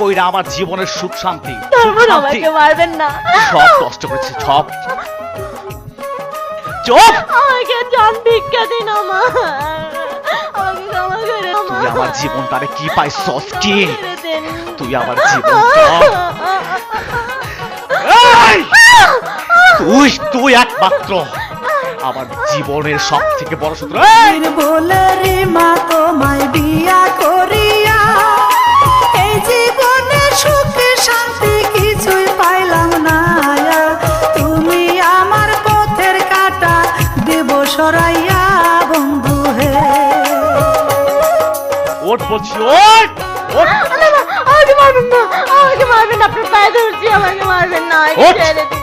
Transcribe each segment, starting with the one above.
পইরা আমার জীবনের সুখ শান্তি আমাকে মারবেন না, সব নষ্ট করেছে, সব। চুপ! আমাকে জান ভিক্ষা দিন, আমাকে ক্ষমা করে। তুই আমার জীবনটারে কি পাইছস? কি তুই আমার তুই তুই একমাত্র আমার জীবনের সব থেকে বড় শত্রু। বলে রে মা তোমায় বিয়া করিয়া এই জীবনে সুখ শান্তি কিছুই পাইলাম না, তুমি আমার পথের কাটা দেব সরাইয়া বন্ধু হে। ওঠ বলছি, ওঠ ওঠ। আমাকে মারবেন না, আমাকে মারবেন না, আপনার পায়ে ধরছি, আমাকে মারবেন না, ছেড়ে দিন,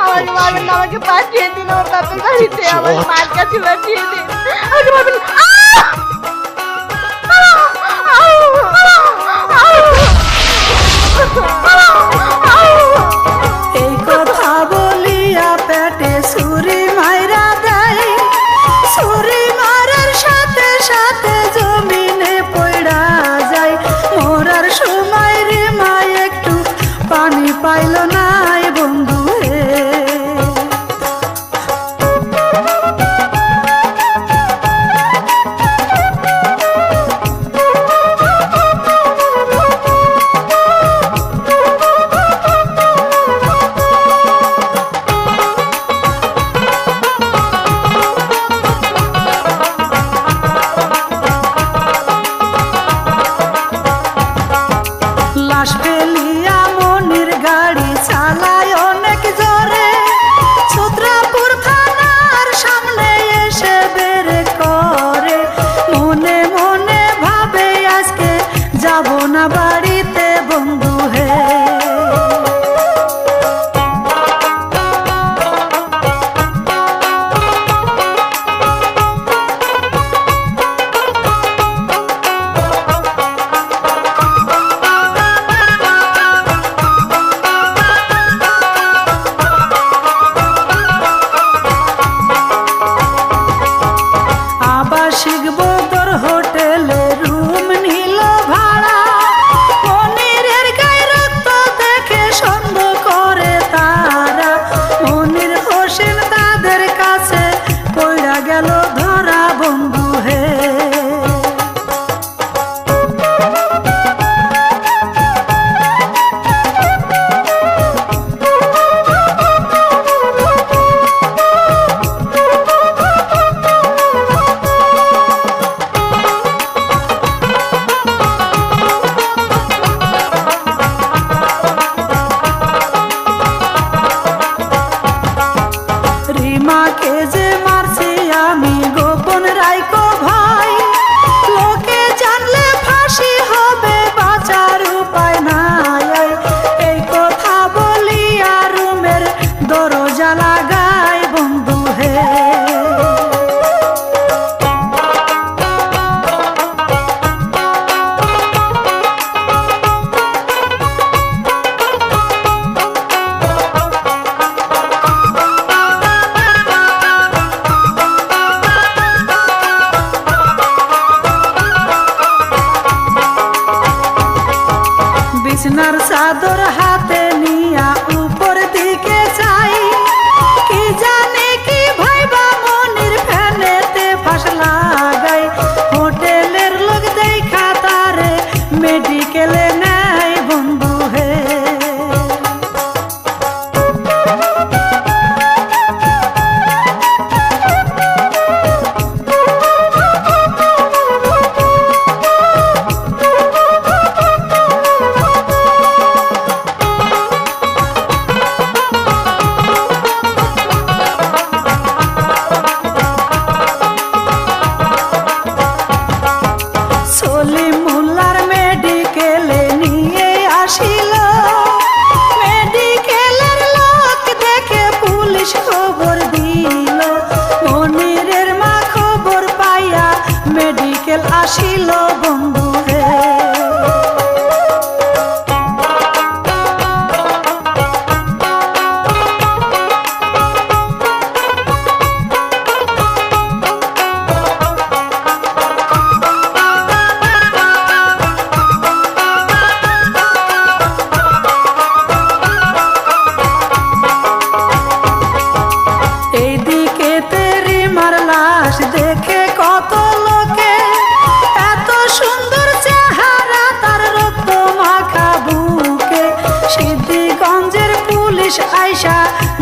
আমাকে মারবেন না, আমাকে পাঠিয়ে দিন ওর বাপের বাড়িতে, আমাকে মার কাছে পাঠিয়ে দিন, আমাকে মারবেন না। এই কথা বলিয়া পেটে ছুরি মাইরা দেয়, ছুরি মারার সাথে সাথে জমিনে পড়া যায়। মরার সময় রে মা একটু পানি পাইল নাই বন্ধু হে। লাশ ফেলিয়া মনির গাড়ি চালায় অনেক জোরে, ছত্রাপুর থানার সামনে এসে বের করে। মনে মনে ভাবে আজকে যাব না বাড়িতে বন্ধু হে। আবাসিক বদর হোটেলে রুম নিল ভাড়া, মনিরের গায়ে রক্ত দেখে সন্দেহ করে তারা। মনির হোসেন তাদের কাছে পড়া গেল ধরা বন্ধু হে। রিমাকে যে মারছি আমি গোপন রাইকো ভাই, লোকে জানলে ফাঁসি হবে, বাঁচার উপায় নাই। এই কথা বলিয়া রুমের দরজা লাগাই বন্ধু হে। বিছনার চাদর হাতে নিয়া উপর দিকে চাই, কি জানে কি ভাইবা মনির ফ্যানেতে ফাঁস লাগাই। হোটেলের লোক দেখা তারে মেডিকেলে নেয় বন্ধু হে।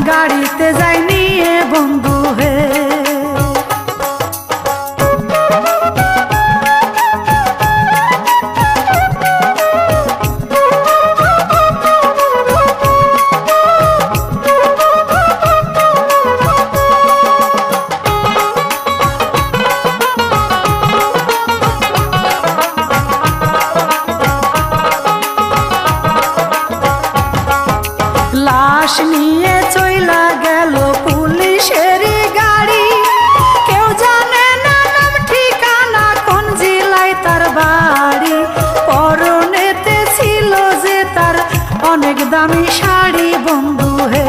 গাড়িতে যাই নিয়ে বন্ধু হে। লাশ নিয়ে চইলা গেল পুলিশের গাড়ি, কেউ জানে না নাম ঠিকানা কোন জেলায় তার বাড়ি। পরনেতে ছিল যে তার অনেক দামি শাড়ি বন্ধু হে।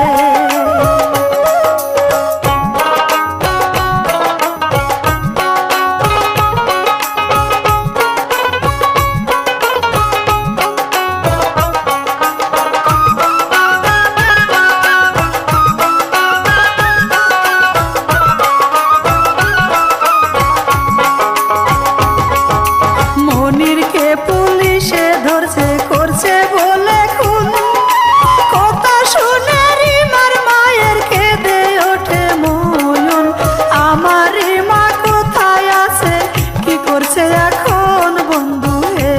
মনিরকে পুলিশে ধরছে করছে বলে খুন, কথা শুনে রিমার মায়ের কেঁদে ওঠে ময়ূন। আমার রিমা কোথায় আছে কি করছে এখন বন্ধু হে।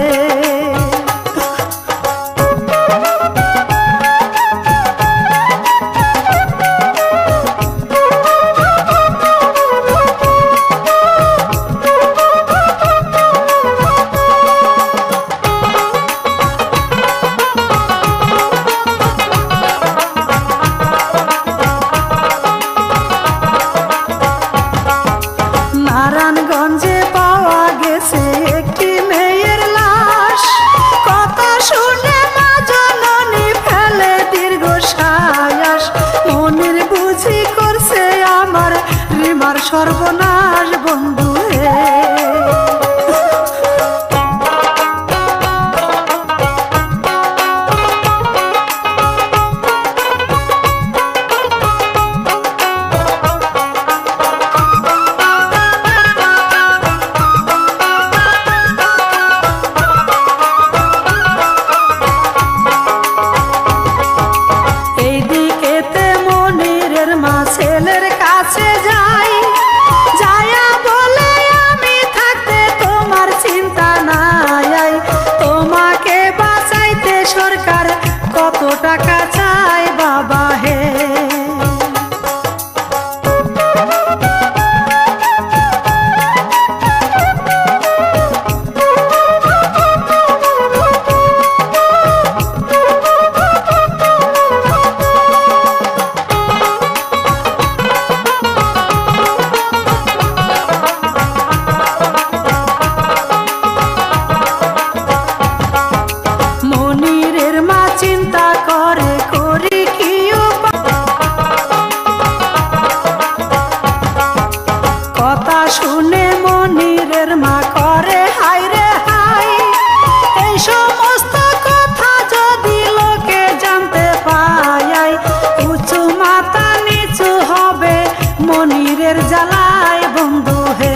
নারায়ণগঞ্জে পাওয়া গেছে একটি মেয়ের লাশ, কথা শুনে মা জননী ফেলে দীর্ঘশ্বাস। মনির বুঝি করছে আমার রিমার সর্বনাশ বন্ধু হে। এইদিকেতে মনিরের মা ছেলের কাছে যাই, যায়া বলে আমি থাকতে তোমার চিন্তা নাই। তোমাকে বাঁচাইতে সরকার কত টাকা চাই বাবা হে। মনিরের মা চিন্তা করে করি কি কথা শুনে মনিরের মা করে হাই রে হাই। এই সমস্ত কথা যদি লোকে জানতে পায়, উঁচু মাথা নিচু হবে মনিরের জ্বালায় বন্ধু হে।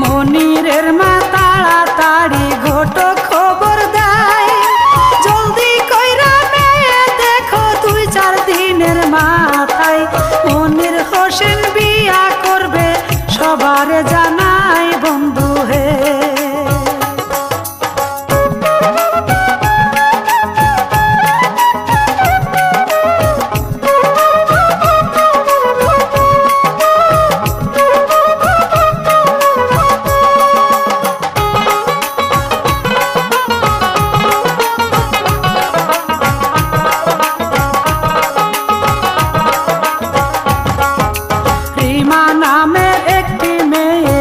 মনিরের মা তাড়াতাড়ি ঘটো খবর দেয়, জলদি কইরা মেয়ে দেখো 2-4 দিনের মাথায় মনির হোসেন বিয়া করবে সবারে জানাই বন্ধু হে। রিমা নামের একটি মেয়ে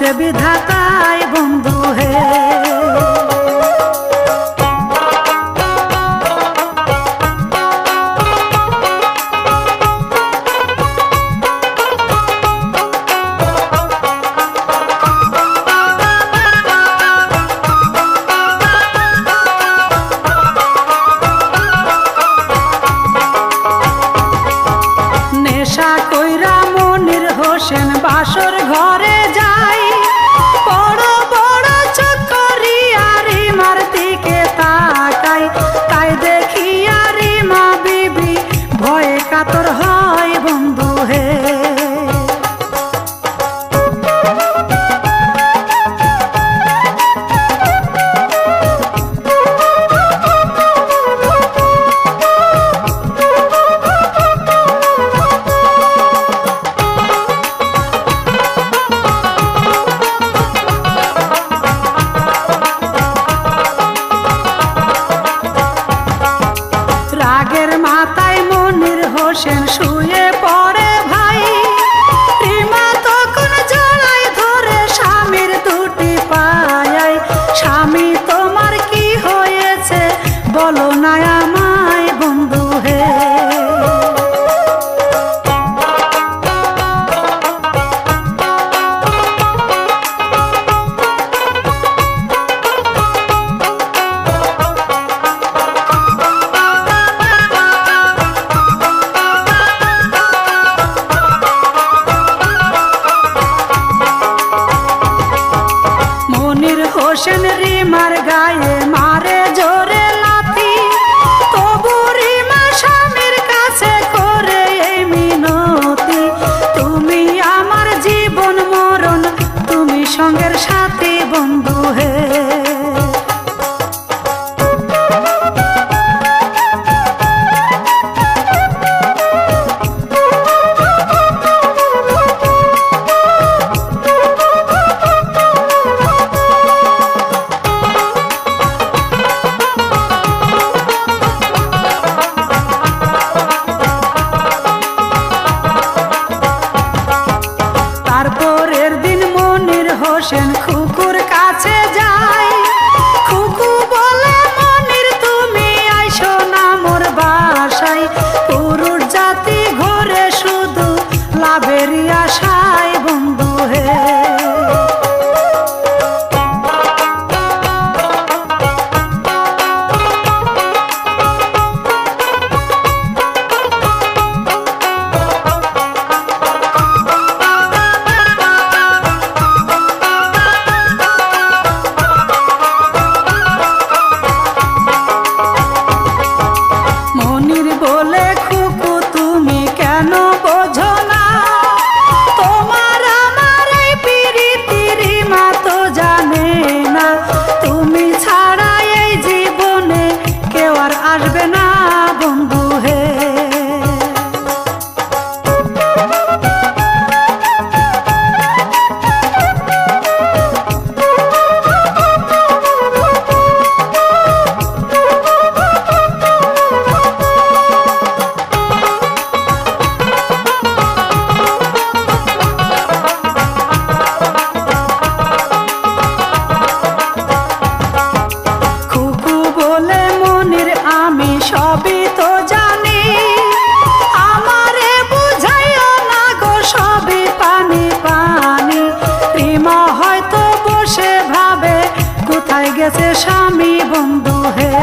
করছে বিধাতাই বন্ধু হে। নেশা কইরা মনির হোসেন বাসর ঘরে যাই, বড় বড় চোখ করিয়া রিমার দিকে তাকাই, তাই দেখিয়া রিমা বিবি ভয়ে কাতর হয় বন্ধু হে। রাগের মাথায় মনির হোসেন শুয়ে পড়ে ভাই, রিমা তখন জড়ায় ধরে স্বামীর দুটি পায়। স্বামী তোমার কি হয়েছে বলো না আমায় বন্ধু হে। মনির হোসেন রিমার গায়ে মারে জোরে লাথি, তবু রিমা স্বামীর কাছে করে এই মিনতি, তুমি আমার জীবন মরণ, তুমি সঙ্গের সাথী বন্ধু হে। তারপরের দিন মনির হোসেন খুকুর কাছে যায়, খুকু বলে মনির তুমি আইসো না মোর বাসায়, পুরুষ জাতি ঘরে শুধু লাভেরই আশায় বন্ধু হে। মনির বলে খুকু তুমি কেন বোঝো না, তোমার আমার এই প্রীতি রিমা তো জানে না, তুমি ছাড়া এই জীবনে কেউ আর আসবে না বন্ধু হে। খুকু বলে মনির আমি সবই তো জানি, আমারে বুঝাইও না গো সবই পানি পানি, রিমা হয়তো বসে ভাবে কোথায় গেছে স্বামী বন্ধু হে।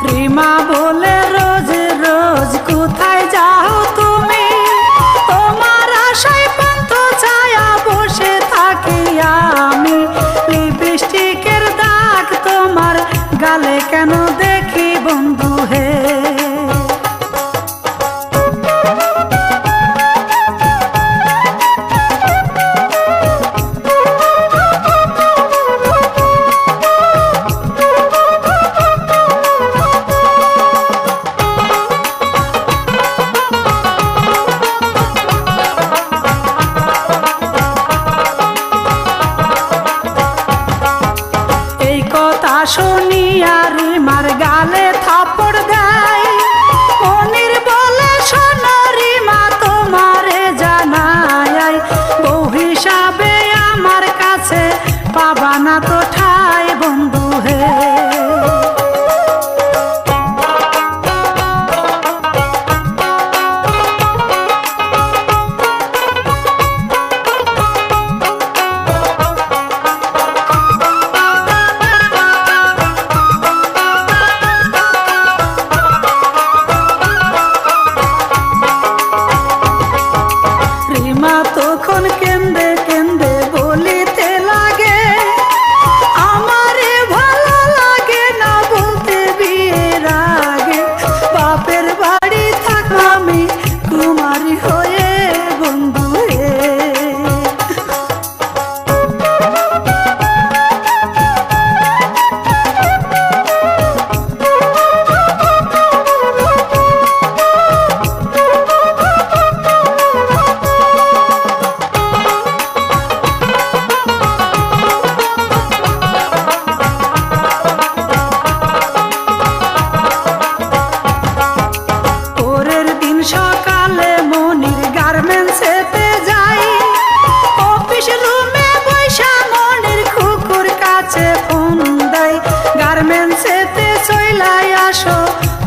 রিমা বলে রোজ রোজ কোথায় যাও তুমি, তোমার আশায় পান্থ ছায়া বসে থাকি আমি, লিপস্টিকের দাগ তোমার গালে কেন দেখি বন্ধু হে। শুনিয়া রিমার গালে থাপড় দেয়। মনির বলে শোনো রিমা তোমারে জানাই, বউ হিসাবে আমার কাছে পাবা না তো ঠাই বন্ধু হে। তখন কেন্দে কেন্দে বলিতে লাগে, আমারে ভালো লাগে না বলতে বিয়ের আগে। বাপের বাড়ি থাকা আমি কুমারী হয়ে বন্ধু হে। সকালে মনির গার্মেন্টসেতে যাই, অফিস রুমে বৈশা মনির খুকুর কাছে ফোন দেয়। গার্মেন্টসেতে চইলাই আসো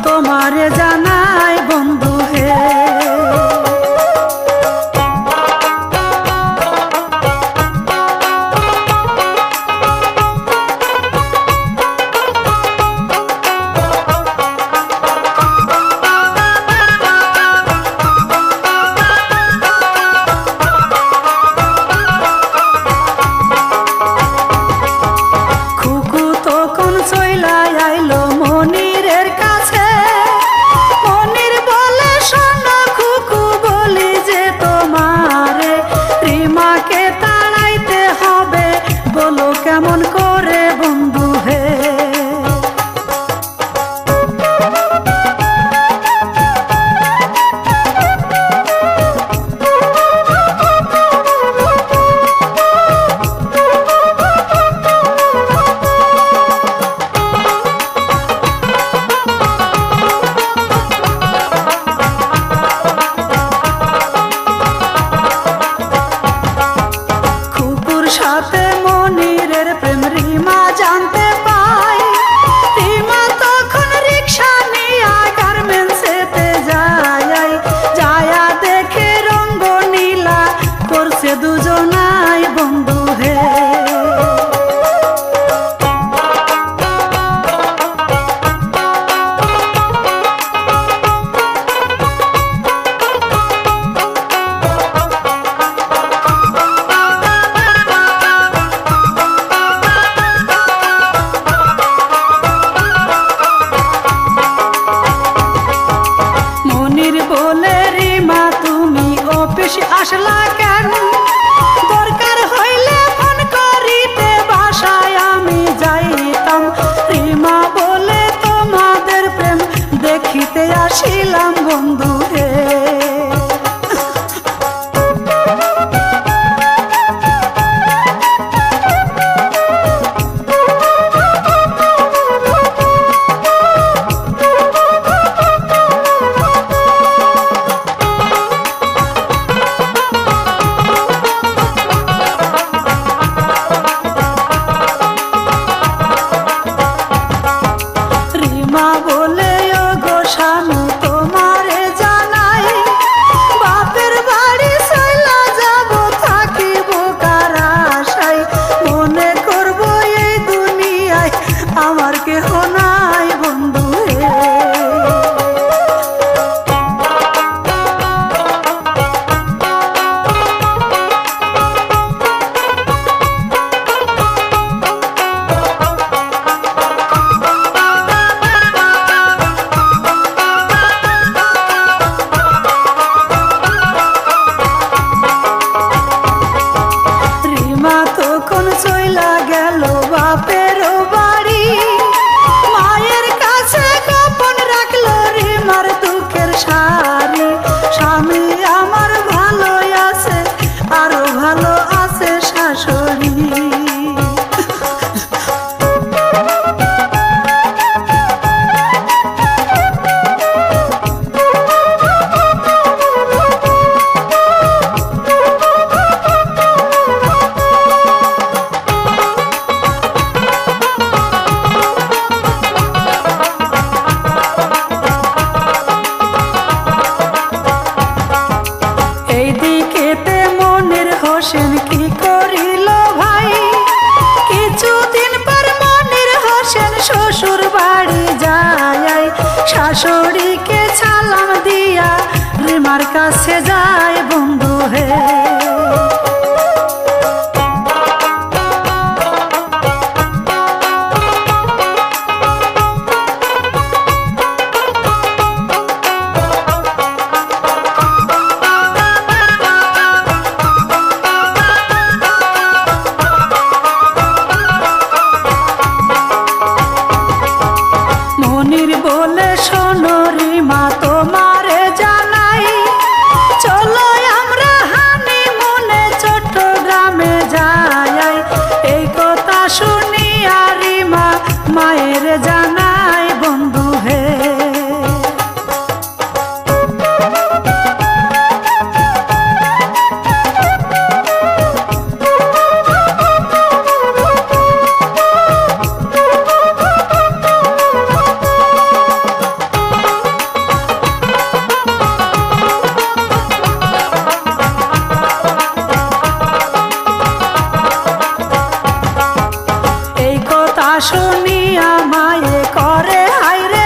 তোমারে জানাই বন্ধু হে। আইলো মনিরের কাছে, মনির বলে শোনো খুকু বলি যে তোমারে রিমাকে তাড়াইতে হবে, বলো কেমন করে বন্ধু হে। সাথে মনিরের প্রেম রিমা জানতে পায়। রিমা তখন রিক্সা নিয়ে গার্মেন্টসেতে যায়, যায়া দেখে রঙ্গ নীলা করছে দুজনাই বন্ধু হে। বলে রিমা তুমি অফিস আসলা কেন, দরকার হইলে ফোন করিতে বাসায় আমি যাইতাম। রিমা বলে তোমাদের প্রেম দেখিতে আসিলাম বন্ধু হে। রিমা বলে ও গো স্বামী তোমারে জানাই, বাপের বাড়ি চইলা যাব থাকিব কার আশায়, মনে করব এই দুনিয়ায় আমার কেহ নাই বন্ধু হে। কাছে যায় বন্ধু হে। মনির বলে সোনরি মা তোমারে জানাই, চলো আমরা হানিমুনে চট্টগ্রামে যাই। এই কথা শুনিয়া রিমা মায়ের জানাই বন্ধু হে। শুনিয়া মায়ে করে হাইরে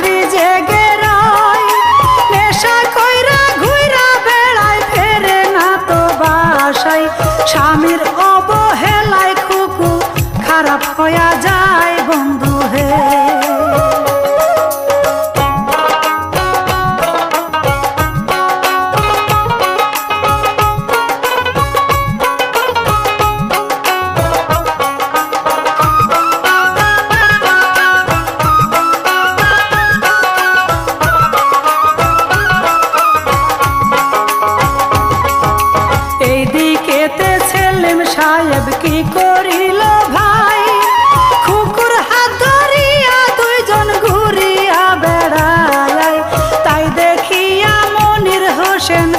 সারারাতি জেগে রয়, নেশা কইরা ঘুইরা বেড়ায়, ফেরে না তো বাসায়। স্বামীর অবহেলায় খুকু খারাপ হইয়া যায় বন্ধু হে। এইদিকেতে সেলিম সাহেব কি করিল ভাই, খুকুর হাত ধরিয়া দুইজন ঘুরিয়া বেড়ায়। তাই দেখিয়া মনির হোসেন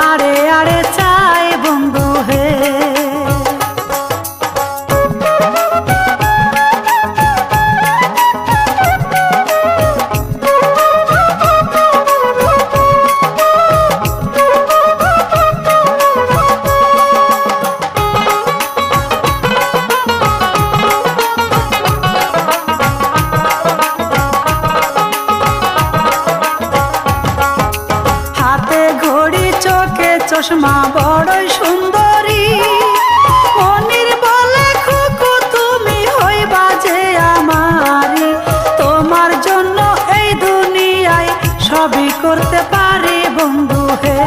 আরে আরে চায় বন্ধু হে। হাতে ঘড়ি চোখে চশমা বড়ই সুন্দরী, মনির বলে খুকু তুমি হইবা যে আমারি। তোমার জন্য এই দুনিয়ায় সবই করতে পারি বন্ধু হে।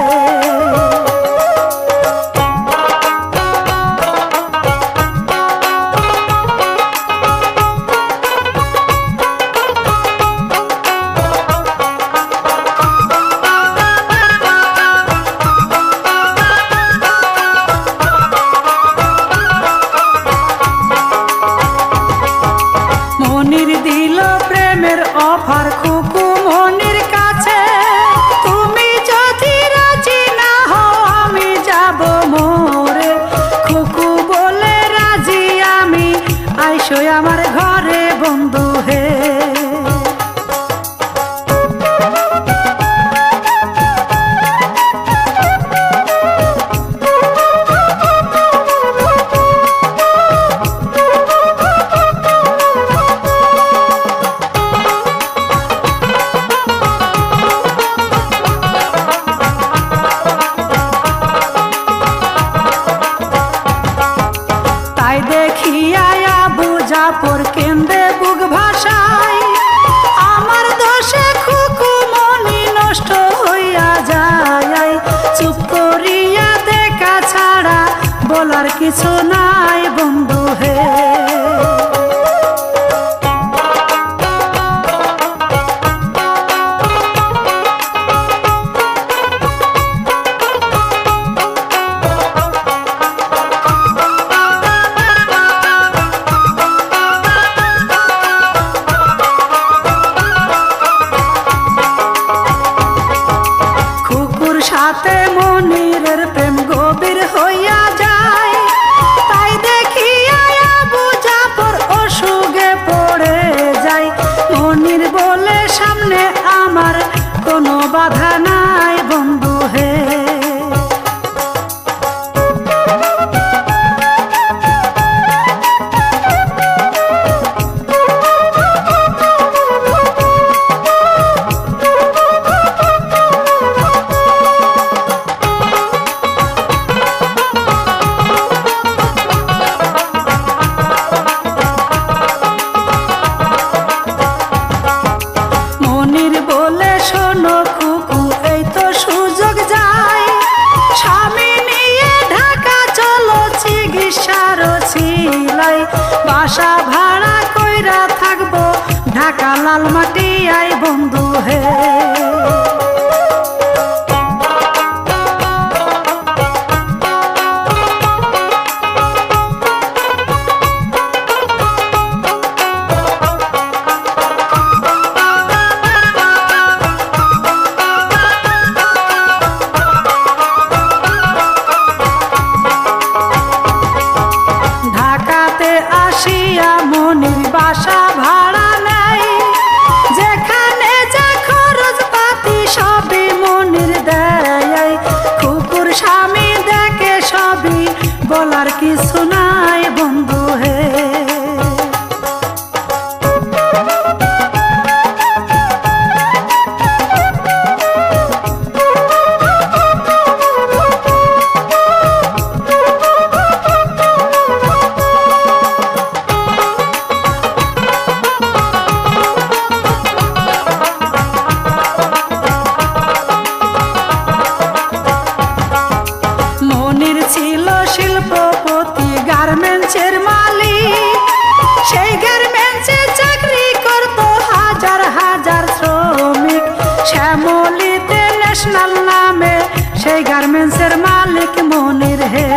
মনির দিল প্রেমের অফার খুকু মনির কাছে, তুমি যদি রাজি না হও আমি যাব মোরে। খুকু বলে রাজি আমি, আইসো আমার ঘরে বন্ধু হে। তাই দেখিয়া আবু জাফর কেন্দে বুক ভাষায়, আমার দোষে খুকু মনি নষ্ট হইয়া যায়। চুপ করিয়া দেখা ছাড়া বলার কিছু নাই বন্ধু হে। খুকুর সাথে মনিরের প্রেম গভীর হইয়া যায়, তাই দেখিয়া আবু জাফর অসুখে পড়ে যায়। মনির বলে সামনে আমার কোনো বাধা নাই বন্ধু হে। মনির বলে শোনো খুকু শ্যামলিতে ন্যাশনাল নামে সেই গার্মেন্টসের মালিক মনির হে।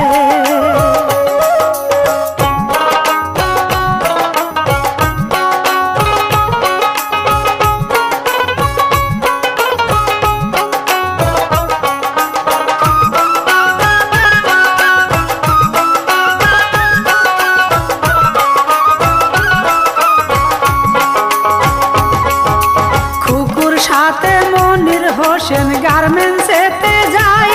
সাথে মনির হোসেন গার্মেন্টসেতে যাই,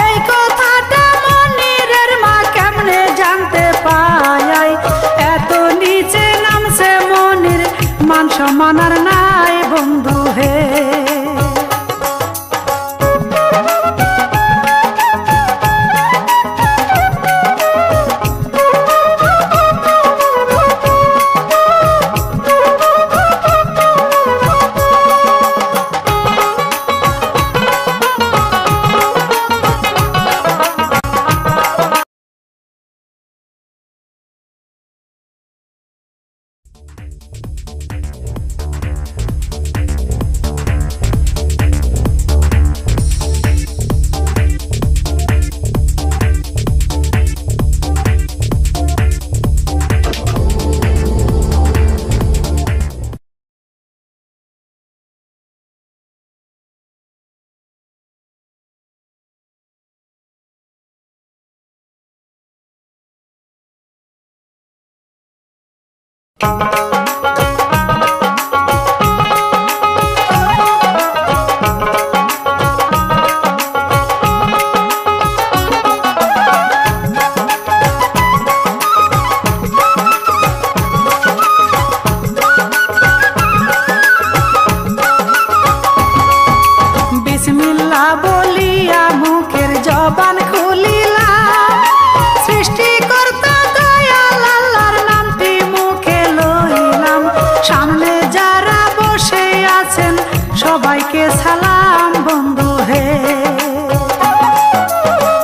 এই কথাটা মনিরের মা কেমনে জানতে পায়। এত নিচে নামছে মনির, মান সম্মান আর নাই বন্ধু হে। বিসমিল্লাহ বলিয়া মুখের জবান খুলিলাম, সৃষ্টিকর্তা দয়াল আল্লাহর নামটি মুখে লইলাম। সামনে যারা বসে আছেন সবাইকে সালাম বন্ধু হে।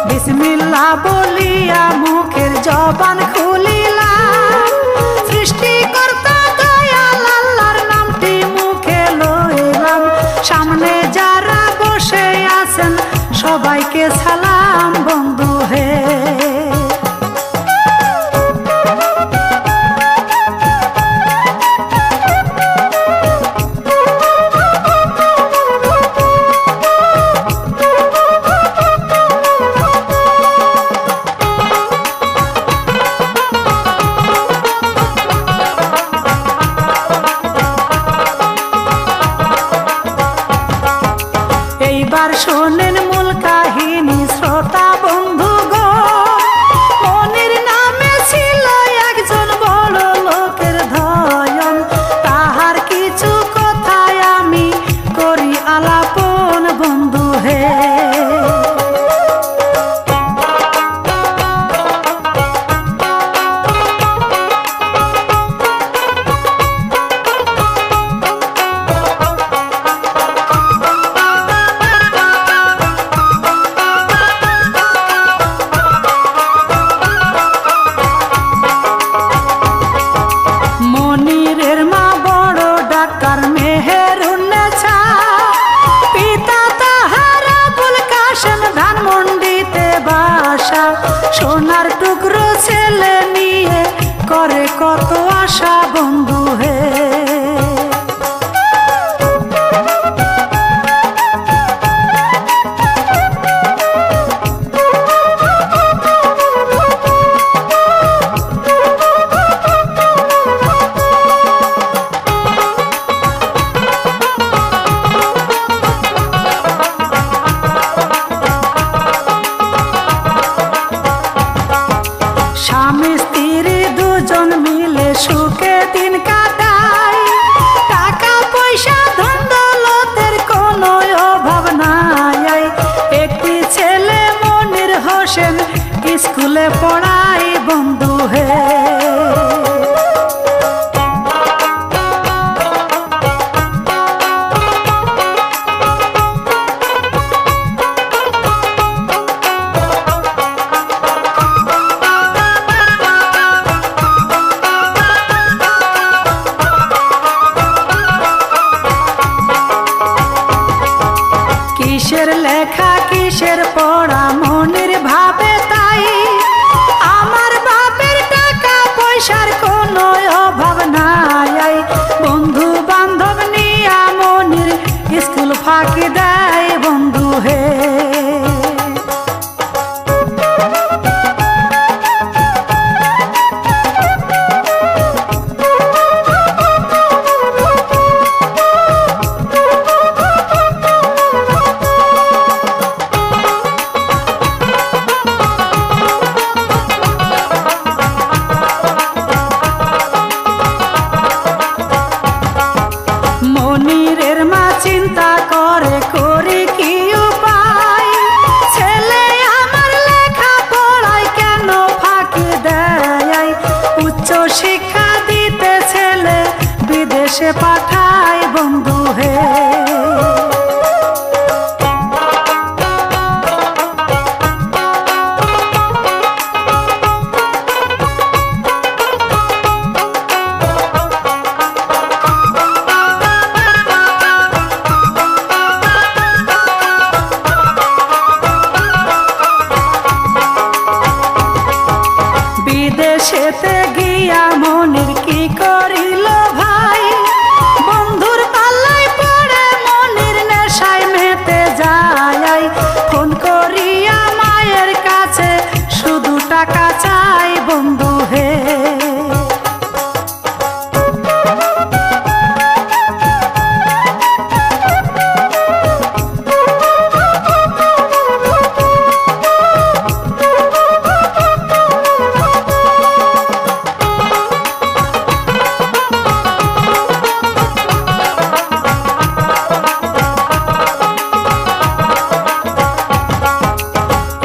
বিসমিল্লাহ বলিয়া মুখের জবান খুলিলাম, সৃষ্টিকর্তা দয়াল আল্লাহর নামটি মুখে লইলাম। সামনে যারা বসে আছেন সবাইকে সালাম বন্ধু হে। এইবার শোনেন মূল কাহিনী শ্রোতা বন্ধু গো। মনির নামে ছিল একজন বড় লোকের ধয়ন, তাহার কিছু কথায় আমি করি আলাপন বন্ধু হে। লেখা কিসের পড়া মনির ভাবে তাই, আমার বাপের টাকা পয়সার কোনো অভাব নাই। বন্ধু বান্ধব নিয়া মনির স্কুল ফাঁকি দেয় বন্ধু হে। মনিরের মা চিন্তা করে করি কি উপায়, ছেলে আমার লেখা পড়ায় কেন ফাঁকি দেয়। উচ্চ শিক্ষা দিতে ছেলে বিদেশে পাঠায় বন্ধু হে। বিদেশেতে গিয়া মনির কি করিল ভাই, বন্ধুর পাল্লায় পড়ে মনির নেশায় মেতে যায়। ফোন করিয়া মায়ের কাছে শুধু টাকা চাই বন্ধু হে।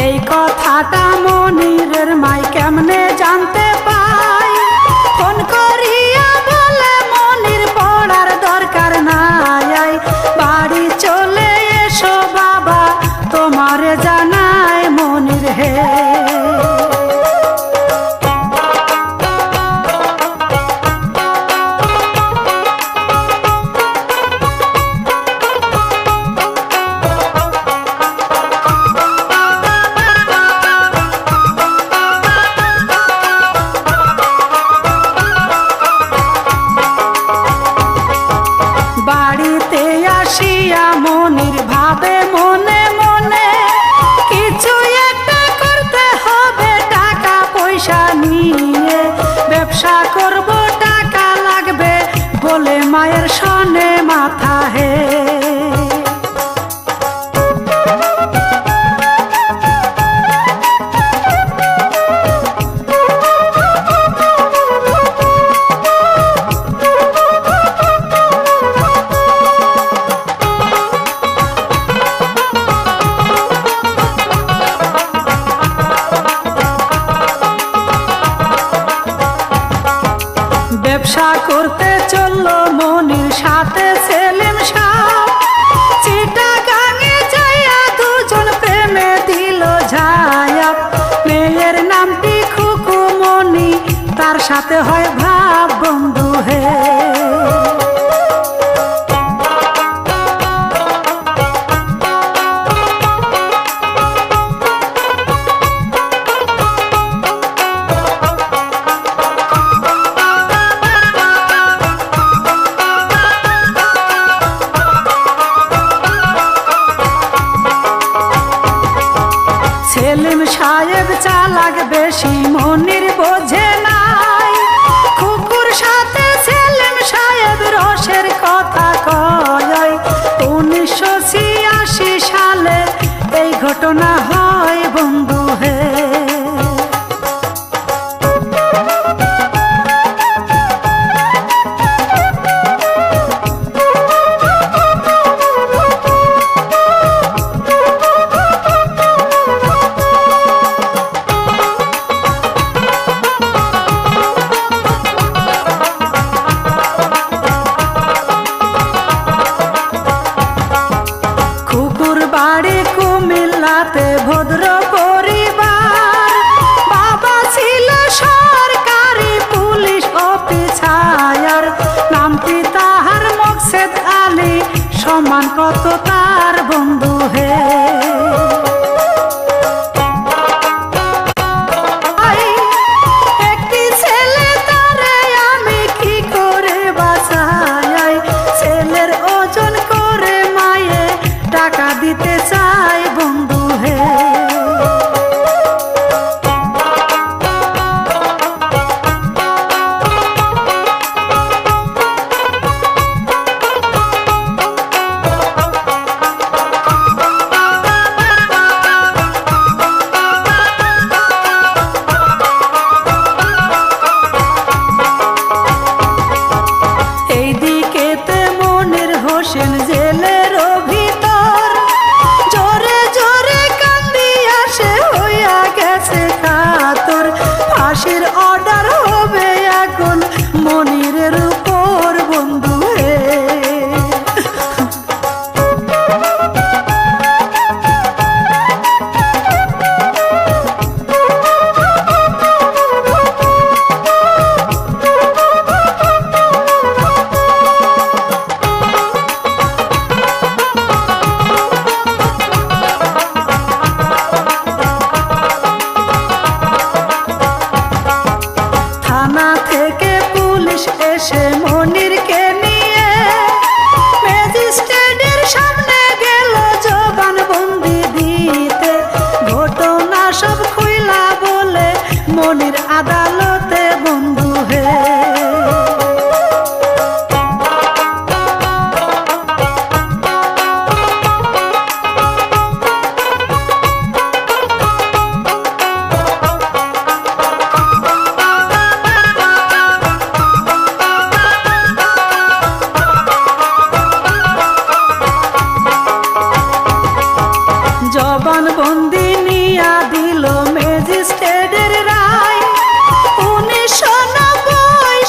এই কথাটা মনিরের মাই কেমনে জানতে পাই, ফোন করিয়া বলে মনির পড়ার দরকার নাই। বাড়ি চলে এসো বাবা তোমারে জানায় মনির হে। বাড়িতে আসিয়া মনির ভাবে মনে মনে, কিছু একটা করতে হবে টাকা পয়সা নিয়ে। ব্যবসা করব টাকা লাগবে বলে মায়ের সনে মাথা হে। ব্যবসা করতে চললো মনির সাথে সেলিম শাহ, চিটাগাঙে যাইয়া দুজন প্রেমে দিল ঝায়া। মেয়ের নামটি খুকু মনি, তার সাথে হয় ভাব বন্ধু হে। সেলিম সাহেব চালাক বেশি মনির বোঝে নাই, খুকুর সাথে সেলিম সাহেব রসের কথা কয়। 1986 সালে এই ঘটনা হয় বন্ধু হে। করতো তার বন্ধু হে। একটি ছেলে তারে আমি কি করে বাঁচাই, ছেলের ওজন করে মায়ে টাকা দিতে চাই বন্ধু হে। এইদিকেতে মনির হোসেন জেলের ভিতর জোরে জোরে কান্দি আসে হইয়া গেছে কাতর। ফাঁসির অর্ডার হবে এখন মনিরের উপর বন্ধু হে। থানা থেকে পুলিশ এসে মনিরকে নিয়ে ম্যাজিস্ট্রেটের সামনে গেল জবানবন্দি দিতে। ঘটনা সব খুইলা বলে মনির আদালতে বন্ধু হে। জবানবন্দি নিয়া দিল ম্যাজিস্ট্রেটের রায়। 1990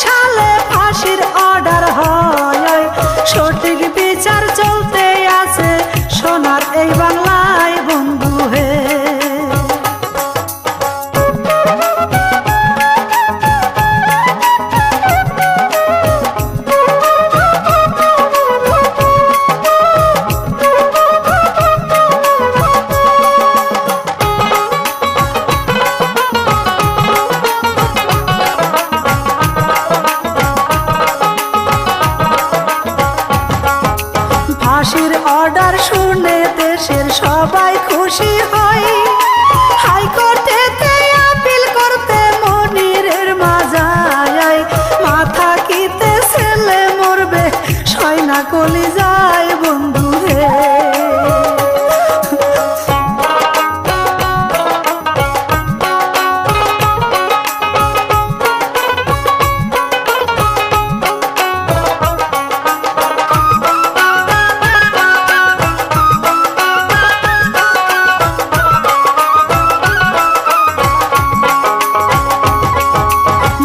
সালে ফাঁসির অর্ডার হয়, সঠিক বিচার চলতে আছে সোনার এই বাংলায় বন্ধু হে। ফাঁসির অর্ডার শুনে দেশের সবাই খুশি হয়। হাইকোর্টেতে আপিল করতে মনিরের মাজায়। মাথা কিতে ছেলে মরবে সয়না কলি যায় বন্ধু হে।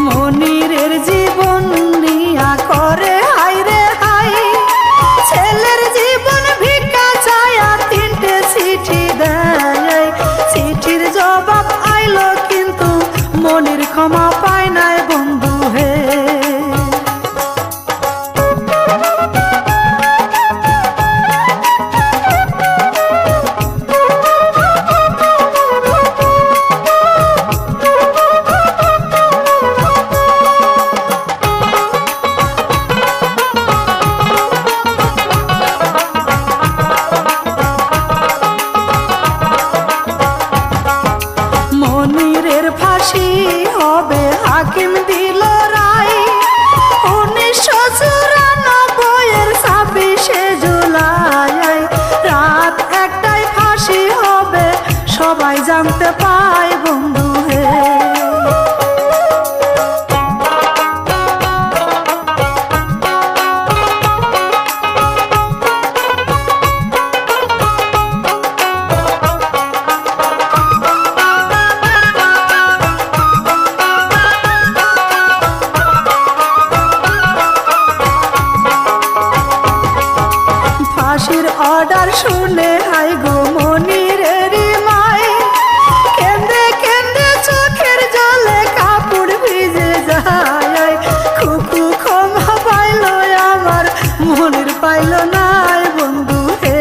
মনিরের জীবন নিয়া করে হাইরে হাই, ছেলের জীবন ভিক্ষা চায়া 3টে চিঠি দেয়। চিঠির জবাব আইলো কিন্তু মনির ক্ষমা পায় নাই বন্ধু হে। মনিরের ফাঁসি হবে হাকিম দিল রায়। 1994 26 জুলাই রাত 1টায় ফাঁসি হবে সবাই জানতে পায় বন্ধু হে। ফাঁসির অর্ডার শুনে হাই গো মনিরের মাই। কেন্দে কেন্দে চোখের জলে কাপড় ভিজে যায়। খুকু ক্ষমা পাইল আমার মনির পাইল নাই বন্ধু হে।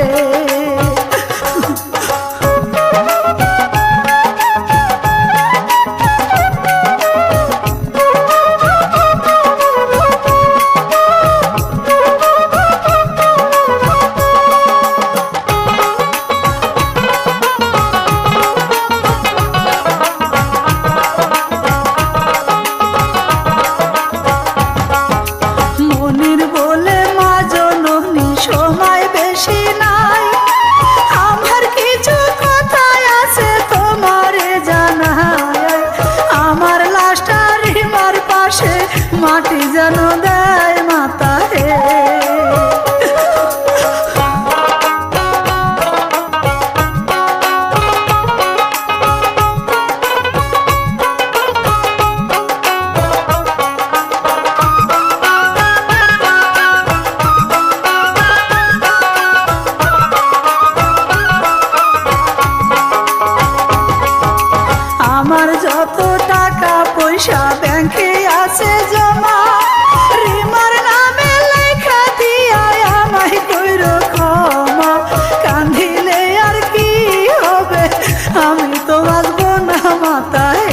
পয়সা ব্যাংকে আছে জমা, রিমার নামে লেখা দিয়া আমায় কইরো ক্ষমা। কান্দিলে আর কি হবে, আমি তো বাঁচবো না মাতায়।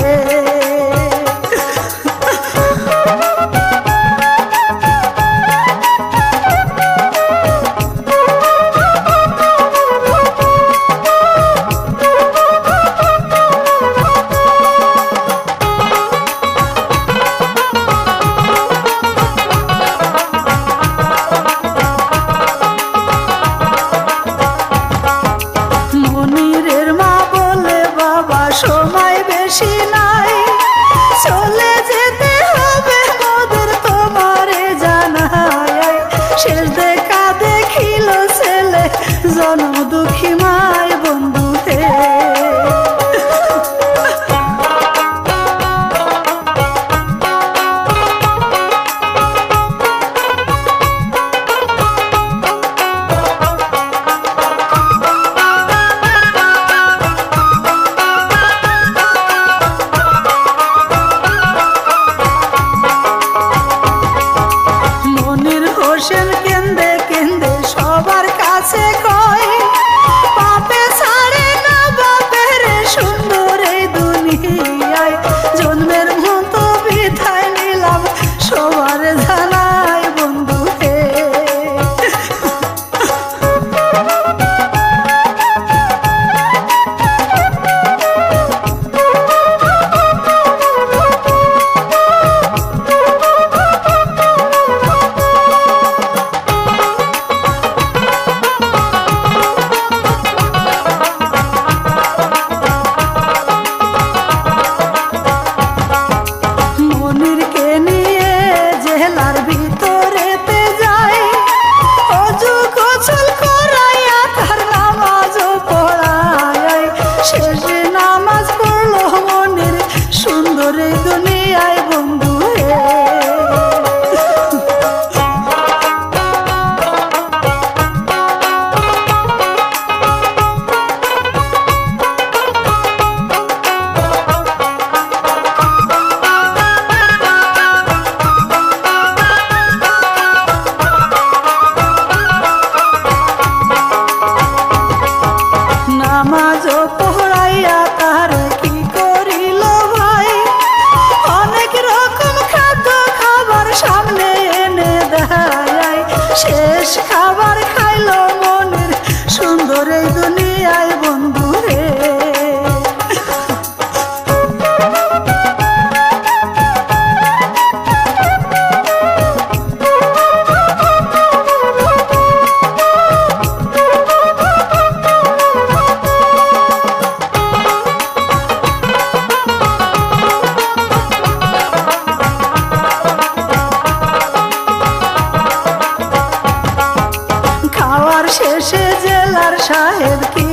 মনিরের মা বলে বাবা সময় বেশি নাই, চলে যেতে হবে মোদের তোমারে জানাই। শেষ দেখা দেখিল ছেলে জনম দুঃখী মায় বন্ধু হে। মনির হোসেন কেন্দে কেন্দে সবার কাছে কয়, বাপে ছাড়ে না বাপের সুন্দর এই দুনিয়ায়। জন্মের মতো বিদায় নিলাম সবার জানাই বন্ধু হে। মনিরকে নিয়ে জেলার ভিতরেতে যায়, অজু গোসল করাইয়া তার নামাজও পড়ায়। শেষ নামাজ পড়লো মনির সুন্দর এই দুনিয়ায় বন্ধু হে। নামাজও পড়াইয়া তার কি করিল ভাই, অনেক রকম খাদ্য খাবার সামনে এনে দেয়। শেষ খাবার খাইল মনির সুন্দর এই দুনিয়ায় বন্ধু রে। খাওয়ার শেষে জেলার সাহেব কি